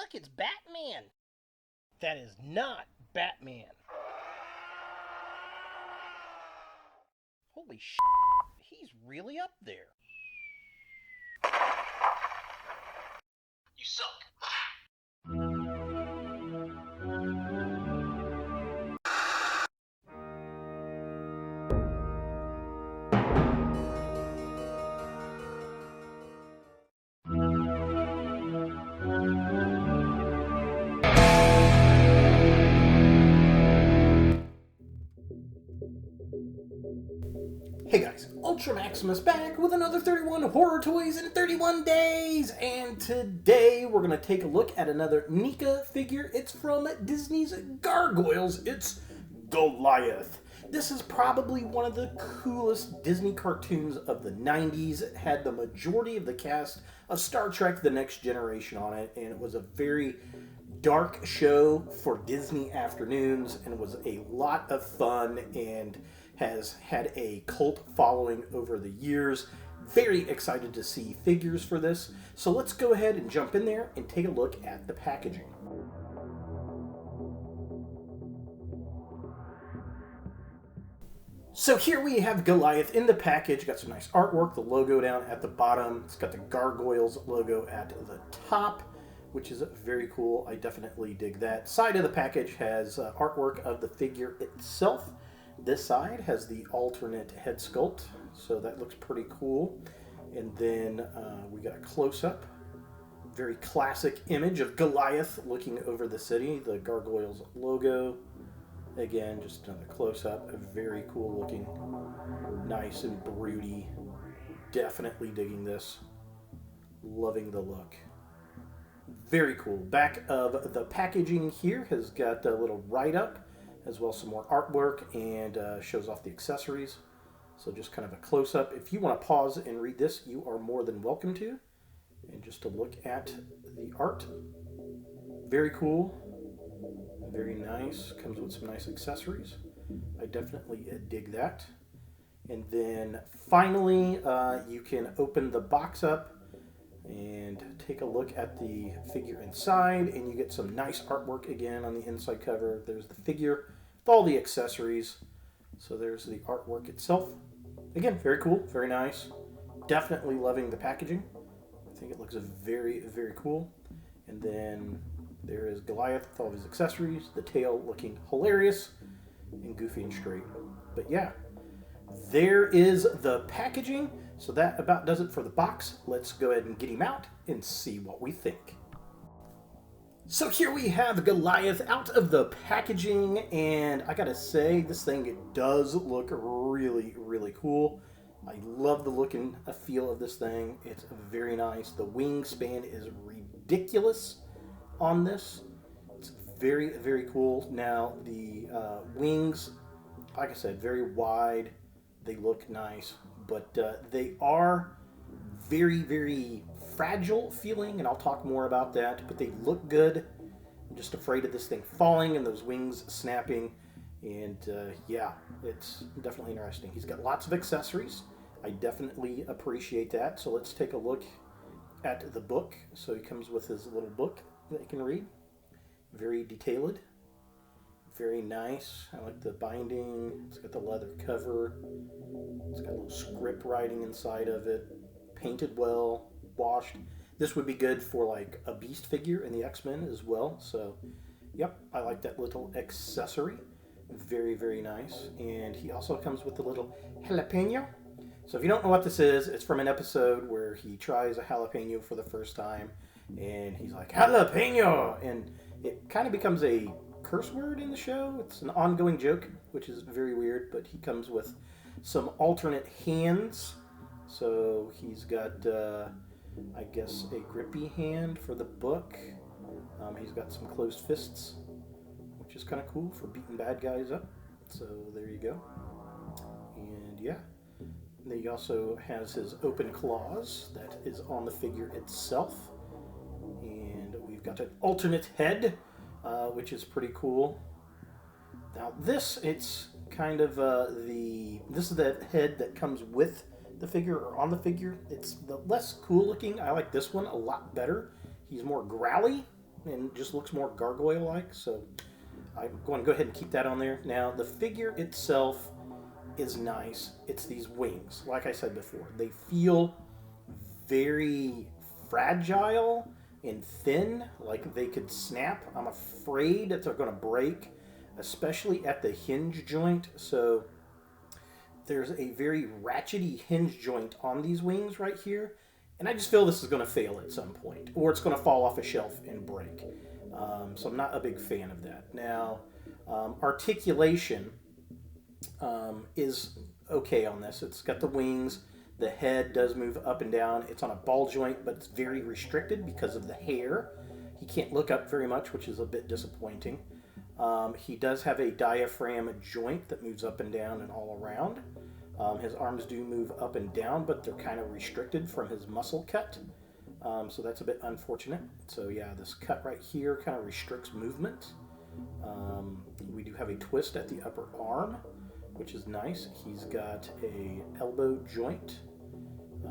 look, it's Batman. That is not Batman. Holy sh! He's really up there. You suck. Hey guys, Ultra Maximus back with another 31 horror toys in 31 days, and today we're going to take a look at another NECA figure. It's from Disney's Gargoyles. It's Goliath. This is probably one of the coolest Disney cartoons of the 90s. It had the majority of the cast of Star Trek The Next Generation on it, and it was a very dark show for Disney afternoons, and it was a lot of fun and has had a cult following over the years. Very excited to see figures for this. So let's go ahead and jump in there and take a look at the packaging. So here we have Goliath in the package. Got some nice artwork, the logo down at the bottom. It's got the Gargoyles logo at the top, which is very cool. I definitely dig that. Side of the package has artwork of the figure itself. This side has the alternate head sculpt, so that looks pretty cool. And then we got a close-up, very classic image of Goliath looking over the city, the Gargoyles logo. Again, just another close-up, very cool looking, nice and broody. Definitely digging this, loving the look. Very cool. Back of the packaging here has got a little write-up, as well as some more artwork, and shows off the accessories. So just kind of a close-up. If you want to pause and read this, you are more than welcome to. And just to look at the art, very cool, very nice. Comes with some nice accessories. I definitely dig that. And then finally, you can open the box up and take a look at the figure inside, and you get some nice artwork again on the inside cover. There's the figure with all the accessories. So there's the artwork itself. Again, very cool, very nice. Definitely loving the packaging. I think it looks very, very cool. And then there is Goliath with all of his accessories, the tail looking hilarious and goofy and straight. But yeah, there is the packaging. So that about does it for the box. Let's go ahead and get him out and see what we think. So here we have Goliath out of the packaging, and I gotta say, this thing does look really, really cool. I love the look and feel of this thing. It's very nice. The wingspan is ridiculous on this. It's very, very cool. Now, the wings, like I said, very wide. They look nice, but they are very, very fragile feeling, and I'll talk more about that, but they look good. I'm just afraid of this thing falling and those wings snapping, and yeah, it's definitely interesting. He's got lots of accessories. I definitely appreciate that. So let's take a look at the book. So he comes with his little book that you can read. Very detailed. Very nice. I like the binding. It's got the leather cover. It's got a little script writing inside of it. Painted well, washed. This would be good for like a Beast figure in the X-Men as well. So, yep, I like that little accessory. Very, very nice. And he also comes with a little jalapeno. So if you don't know what this is, it's from an episode where he tries a jalapeno for the first time. And he's like, jalapeno! And it kind of becomes a curse word in the show. It's an ongoing joke, which is very weird, but he comes with some alternate hands. So he's got, I guess, a grippy hand for the book. He's got some closed fists, which is kind of cool for beating bad guys up. So there you go. And yeah, then he also has his open claws that is on the figure itself. And we've got an alternate head, which is pretty cool. Now this, it's kind of this is the head that comes with the figure or on the figure. It's the less cool looking. I like this one a lot better. He's more growly, and just looks more gargoyle-like. So I'm going to go ahead and keep that on there. Now, the figure itself is nice. It's these wings. Like I said before, they feel very fragile and thin, like they could snap. I'm afraid that they're going to break, especially at the hinge joint. So there's a very ratchety hinge joint on these wings right here, and I just feel this is going to fail at some point, or it's going to fall off a shelf and break. So I'm not a big fan of that. Now, articulation is okay on this. It's got the wings. The head does move up and down. It's on a ball joint, but it's very restricted because of the hair. He can't look up very much, which is a bit disappointing. He does have a diaphragm joint that moves up and down and all around. His arms do move up and down, but they're kind of restricted from his muscle cut. So that's a bit unfortunate. So yeah, this cut right here kind of restricts movement. We do have a twist at the upper arm, which is nice. He's got a elbow joint,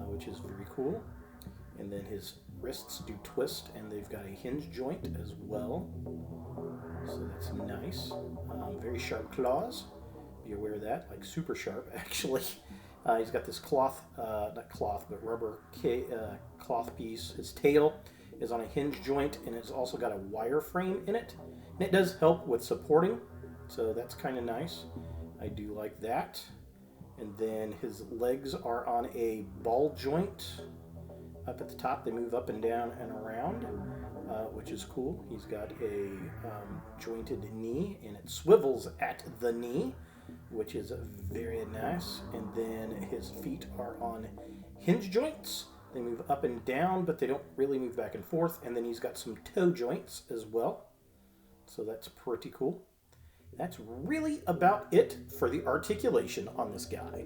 which is very cool. And then his wrists do twist, and they've got a hinge joint as well. So that's nice. Very sharp claws. Be aware of that, like super sharp, actually. He's got this cloth, not cloth, but rubber cloth piece. His tail is on a hinge joint, and it's also got a wire frame in it. And it does help with supporting, so that's kind of nice. I do like that. And then his legs are on a ball joint up at the top. They move up and down and around, which is cool. He's got a jointed knee, and it swivels at the knee, which is very nice. And then his feet are on hinge joints. They move up and down, but they don't really move back and forth. And then he's got some toe joints as well. So that's pretty cool. That's really about it for the articulation on this guy.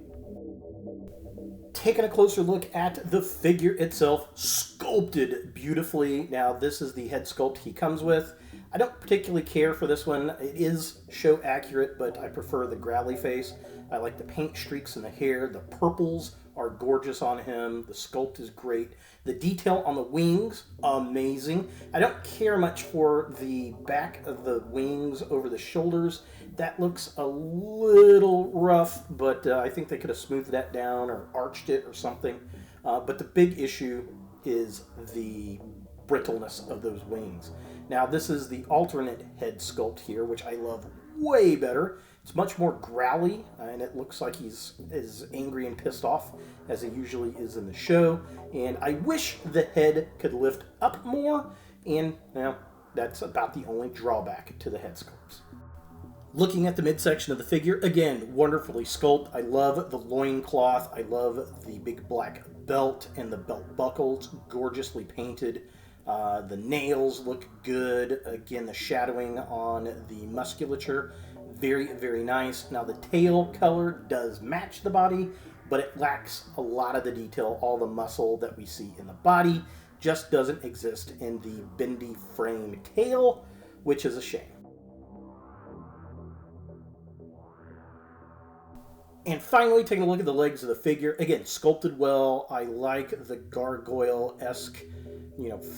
Taking a closer look at the figure itself, sculpted beautifully. Now, this is the head sculpt he comes with. I don't particularly care for this one. It is show accurate, but I prefer the growly face. I like the paint streaks in the hair. The purples are gorgeous on him. The sculpt is great. The detail on the wings, amazing. I don't care much for the back of the wings over the shoulders. That looks a little rough, but I think they could have smoothed that down or arched it or something. But the big issue is the brittleness of those wings. Now, this is the alternate head sculpt here, which I love way better. It's much more growly, and it looks like he's as angry and pissed off as he usually is in the show. And I wish the head could lift up more, and well, that's about the only drawback to the head sculpts. Looking at the midsection of the figure, again, wonderfully sculpted. I love the loincloth. I love the big black belt and the belt buckles, gorgeously painted. The nails look good. Again, the shadowing on the musculature, very, very nice. Now, the tail color does match the body, but it lacks a lot of the detail. All the muscle that we see in the body just doesn't exist in the bendy frame tail, which is a shame. And finally, taking a look at the legs of the figure. Again, sculpted well. I like the gargoyle-esque,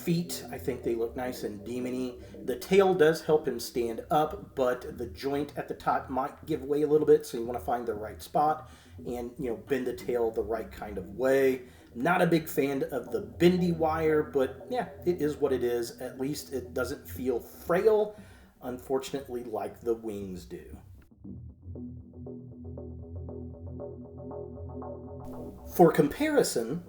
feet. I think they look nice and demony. The tail does help him stand up, but the joint at the top might give way a little bit, so you want to find the right spot and, bend the tail the right kind of way. Not a big fan of the bendy wire, but yeah, it is what it is. At least it doesn't feel frail, unfortunately, like the wings do. For comparison,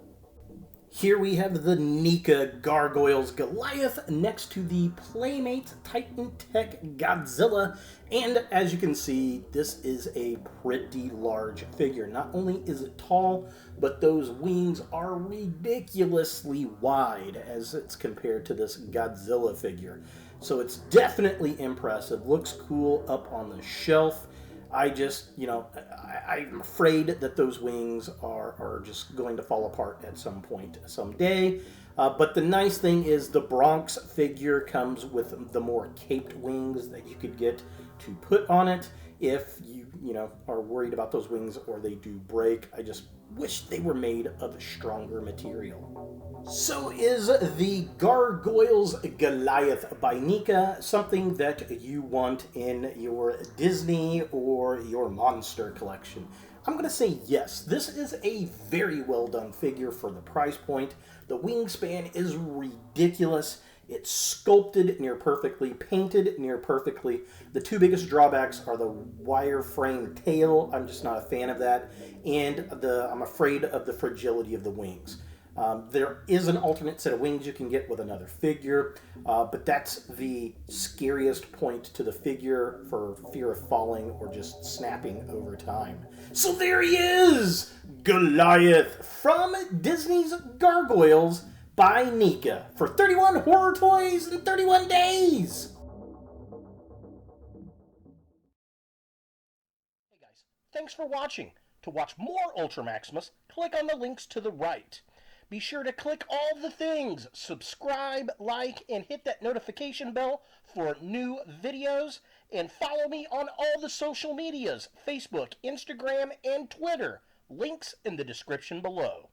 here we have the NECA Gargoyles Goliath next to the Playmates Titan Tech Godzilla, and as you can see, this is a pretty large figure. Not only is it tall, but those wings are ridiculously wide as it's compared to this Godzilla figure. So it's definitely impressive, looks cool up on the shelf. I just, I'm afraid that those wings are just going to fall apart at some point someday. But the nice thing is the Bronx figure comes with the more caped wings that you could get to put on it if you know, are worried about those wings or they do break. I just wish they were made of stronger material. So is the Gargoyles Goliath by NECA something that you want in your Disney or your monster collection? I'm going to say yes. This is a very well done figure for the price point. The wingspan is ridiculous. It's sculpted near perfectly, painted near perfectly. The two biggest drawbacks are the wireframe tail. I'm just not a fan of that. And I'm afraid of the fragility of the wings. There is an alternate set of wings you can get with another figure, but that's the scariest point to the figure for fear of falling or just snapping over time. So there he is! Goliath from Disney's Gargoyles by NECA for 31 horror toys in 31 days! Hey guys, thanks for watching. To watch more Ultra Maximus, click on the links to the right. Be sure to click all the things, subscribe, like, and hit that notification bell for new videos, and follow me on all the social medias, Facebook, Instagram, and Twitter. Links in the description below.